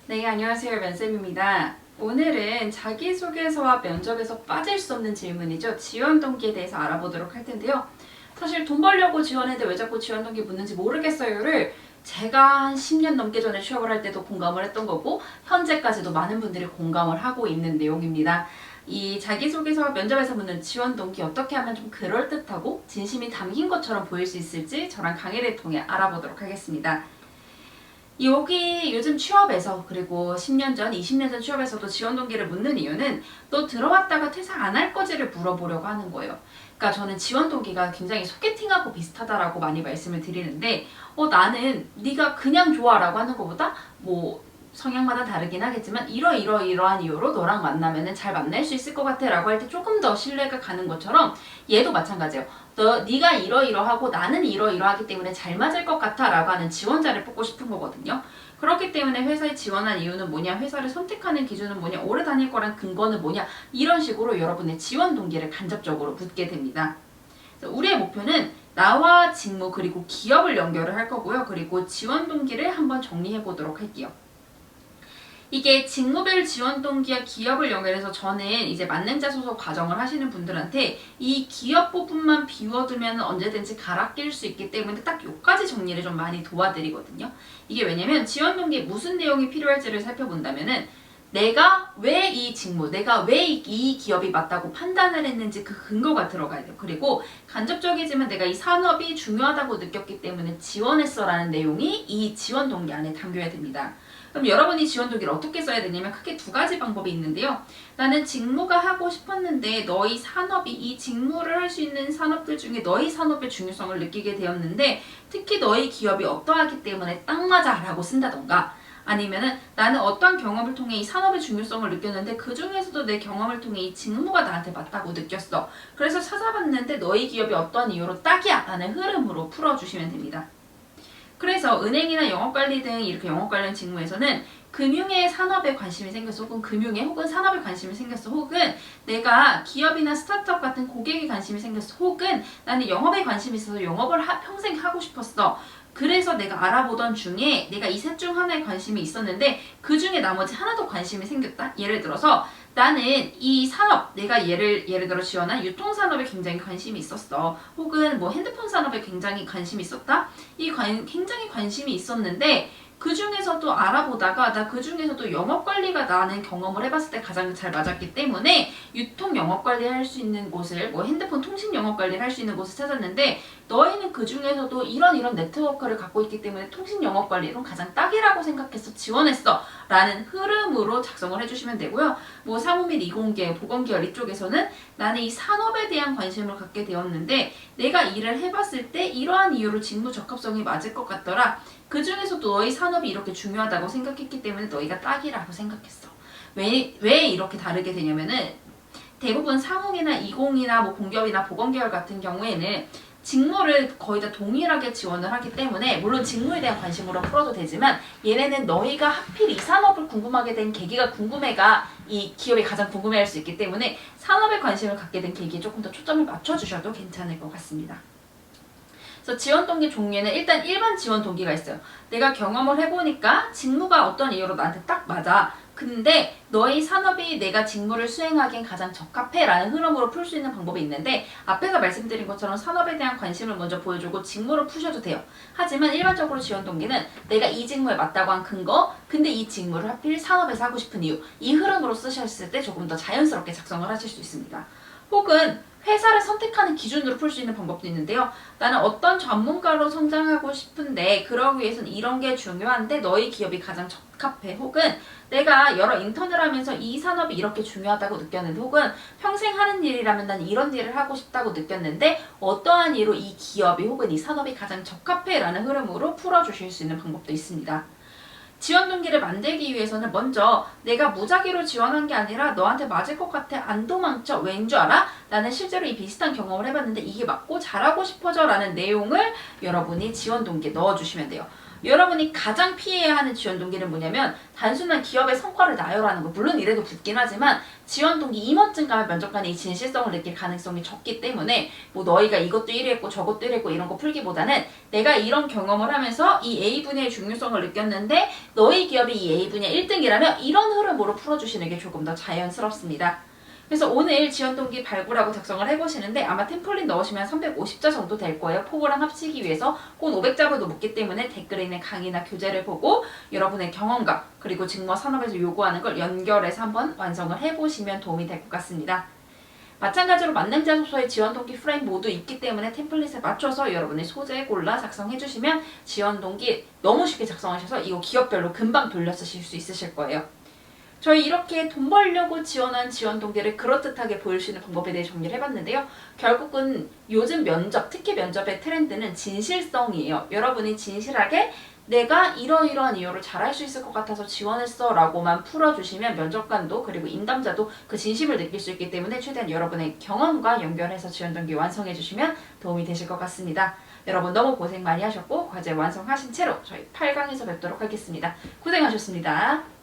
네, 안녕하세요. 면쌤입니다. 오늘은 자기소개서와 면접에서 빠질 수 없는 질문이죠. 지원 동기에 대해서 알아보도록 할 텐데요. 사실 돈 벌려고 지원했는데 왜 자꾸 지원 동기 묻는지 모르겠어요를 제가 한 10년 넘게 전에 취업을 할 때도 공감을 했던 거고 현재까지도 많은 분들이 공감을 하고 있는 내용입니다. 이 자기소개서와 면접에서 묻는 지원 동기 어떻게 하면 좀 그럴듯하고 진심이 담긴 것처럼 보일 수 있을지 저랑 강의를 통해 알아보도록 하겠습니다. 여기 요즘 취업에서 그리고 10년 전, 20년 전 취업에서도 지원 동기를 묻는 이유는 너 들어왔다가 퇴사 안 할 거지를 물어보려고 하는 거예요. 그러니까 저는 지원 동기가 굉장히 소개팅하고 비슷하다라고 많이 말씀을 드리는데 나는 네가 그냥 좋아라고 하는 것보다 뭐 성향마다 다르긴 하겠지만 이러이러이러한 이유로 너랑 만나면은 잘 만날 수 있을 것 같아 라고 할 때 조금 더 신뢰가 가는 것처럼 얘도 마찬가지예요. 네가 이러이러하고 나는 이러이러하기 때문에 잘 맞을 것 같아 라고 하는 지원자를 뽑고 싶은 거거든요. 그렇기 때문에 회사에 지원한 이유는 뭐냐, 회사를 선택하는 기준은 뭐냐, 오래 다닐 거란 근거는 뭐냐, 이런 식으로 여러분의 지원 동기를 간접적으로 묻게 됩니다. 우리의 목표는 나와 직무 그리고 기업을 연결을 할 거고요. 그리고 지원 동기를 한번 정리해 보도록 할게요. 이게 직무별 지원 동기와 기업을 연결해서 저는 이제 만능자 소속 과정을 하시는 분들한테 이 기업 부분만 비워두면 언제든지 갈아 낄 수 있기 때문에 딱 요까지 정리를 좀 많이 도와드리거든요. 이게 왜냐면 지원 동기에 무슨 내용이 필요할지를 살펴본다면은 내가 왜 이 직무, 내가 왜 이 기업이 맞다고 판단을 했는지 그 근거가 들어가야 돼요. 그리고 간접적이지만 내가 이 산업이 중요하다고 느꼈기 때문에 지원했어 라는 내용이 이 지원 동기 안에 담겨야 됩니다. 그럼 여러분이 지원 동기를 어떻게 써야 되냐면 크게 두 가지 방법이 있는데요. 나는 직무가 하고 싶었는데 너희 산업이 이 직무를 할 수 있는 산업들 중에 너희 산업의 중요성을 느끼게 되었는데 특히 너희 기업이 어떠하기 때문에 딱 맞아 라고 쓴다던가 아니면은 나는 어떠한 경험을 통해 이 산업의 중요성을 느꼈는데 그 중에서도 내 경험을 통해 이 직무가 나한테 맞다고 느꼈어. 그래서 찾아봤는데 너희 기업이 어떠한 이유로 딱이야 라는 흐름으로 풀어주시면 됩니다. 그래서 은행이나 영업관리 등 이렇게 영업 관련 직무에서는 금융의 산업에 관심이 생겼어, 혹은 금융에 혹은 산업에 관심이 생겼어, 혹은 내가 기업이나 스타트업 같은 고객에 관심이 생겼어, 혹은 나는 영업에 관심이 있어서 영업을 평생 하고 싶었어. 그래서 내가 알아보던 중에 내가 이 셋 중 하나에 관심이 있었는데 그 중에 나머지 하나도 관심이 생겼다. 예를 들어서 나는 이 산업, 내가 예를 들어 지원한 유통산업에 굉장히 관심이 있었어. 혹은 뭐 핸드폰 산업에 굉장히 관심이 있었다. 굉장히 관심이 있었는데 그 중에서도 알아보다가 나 그 중에서도 영업관리가 나는 경험을 해봤을 때 가장 잘 맞았기 때문에 유통 영업관리 할 수 있는 곳을 뭐 핸드폰 통신 영업관리를 할 수 있는 곳을 찾았는데 너희는 그 중에서도 이런 네트워크를 갖고 있기 때문에 통신 영업관리는 가장 딱이라고 생각해서 지원했어 라는 흐름으로 작성을 해주시면 되고요. 뭐 사무 및 이공계, 보건계열 이쪽에서는 나는 이 산업에 대한 관심을 갖게 되었는데 내가 일을 해봤을 때 이러한 이유로 직무 적합성이 맞을 것 같더라. 그 중에서도 너희 산업이 이렇게 중요하다고 생각했기 때문에 너희가 딱이라고 생각했어. 왜 이렇게 다르게 되냐면은 대부분 사무이나 이공이나 뭐 공기업이나 보건계열 같은 경우에는 직무를 거의 다 동일하게 지원을 하기 때문에 물론 직무에 대한 관심으로 풀어도 되지만 얘네는 너희가 하필 이 산업을 궁금하게 된 계기가 궁금해가 이 기업이 가장 궁금해할 수 있기 때문에 산업에 관심을 갖게 된 계기에 조금 더 초점을 맞춰주셔도 괜찮을 것 같습니다. 그래서 지원 동기 종류에는 일단 일반 지원 동기가 있어요. 내가 경험을 해보니까 직무가 어떤 이유로 나한테 딱 맞아. 근데 너희 산업이 내가 직무를 수행하기엔 가장 적합해 라는 흐름으로 풀 수 있는 방법이 있는데 앞에서 말씀드린 것처럼 산업에 대한 관심을 먼저 보여주고 직무로 푸셔도 돼요. 하지만 일반적으로 지원 동기는 내가 이 직무에 맞다고 한 근거, 근데 이 직무를 하필 산업에서 하고 싶은 이유, 이 흐름으로 쓰셨을 때 조금 더 자연스럽게 작성을 하실 수 있습니다. 혹은 회사를 선택하는 기준으로 풀 수 있는 방법도 있는데요. 나는 어떤 전문가로 성장하고 싶은데 그러기 위해서는 이런 게 중요한데 너희 기업이 가장 적합해. 혹은 내가 여러 인턴을 하면서 이 산업이 이렇게 중요하다고 느꼈는데 혹은 평생 하는 일이라면 난 이런 일을 하고 싶다고 느꼈는데 어떠한 이유로 이 기업이 혹은 이 산업이 가장 적합해 라는 흐름으로 풀어주실 수 있는 방법도 있습니다. 지원 동기를 만들기 위해서는 먼저 내가 무작위로 지원한 게 아니라 너한테 맞을 것 같아 안 도망쳐 왠 줄 알아? 나는 실제로 이 비슷한 경험을 해봤는데 이게 맞고 잘하고 싶어져 라는 내용을 여러분이 지원 동기에 넣어주시면 돼요. 여러분이 가장 피해야 하는 지원 동기는 뭐냐면 단순한 기업의 성과를 나열하는 거. 물론 이래도 붙긴 하지만 지원 동기 임원증 가면 면접관이 이 진실성을 느낄 가능성이 적기 때문에 뭐 너희가 이것도 1위 했고 저것도 1위 했고 이런 거 풀기보다는 내가 이런 경험을 하면서 이 A분야의 중요성을 느꼈는데 너희 기업이 이 A분야 1등이라면 이런 흐름으로 풀어주시는 게 조금 더 자연스럽습니다. 그래서 오늘 지원 동기 발굴하고 작성을 해보시는데 아마 템플릿 넣으시면 350자 정도 될 거예요. 포고랑 합치기 위해서 곧 500자로도 묻기 때문에 댓글에 있는 강의나 교재를 보고 여러분의 경험과 그리고 직무 산업에서 요구하는 걸 연결해서 한번 완성을 해보시면 도움이 될 것 같습니다. 마찬가지로 만능자소서의 지원 동기 프레임 모두 있기 때문에 템플릿에 맞춰서 여러분의 소재 골라 작성해주시면 지원 동기 너무 쉽게 작성하셔서 이거 기업별로 금방 돌려 쓰실 수 있으실 거예요. 저희 이렇게 돈 벌려고 지원한 지원 동기를 그럴듯하게 보일 수 있는 방법에 대해 정리를 해봤는데요. 결국은 요즘 면접, 특히 면접의 트렌드는 진실성이에요. 여러분이 진실하게 내가 이러이러한 이유로 잘할 수 있을 것 같아서 지원했어 라고만 풀어주시면 면접관도 그리고 인감자도 그 진심을 느낄 수 있기 때문에 최대한 여러분의 경험과 연결해서 지원 동기 완성해주시면 도움이 되실 것 같습니다. 여러분 너무 고생 많이 하셨고 과제 완성하신 채로 저희 8강에서 뵙도록 하겠습니다. 고생하셨습니다.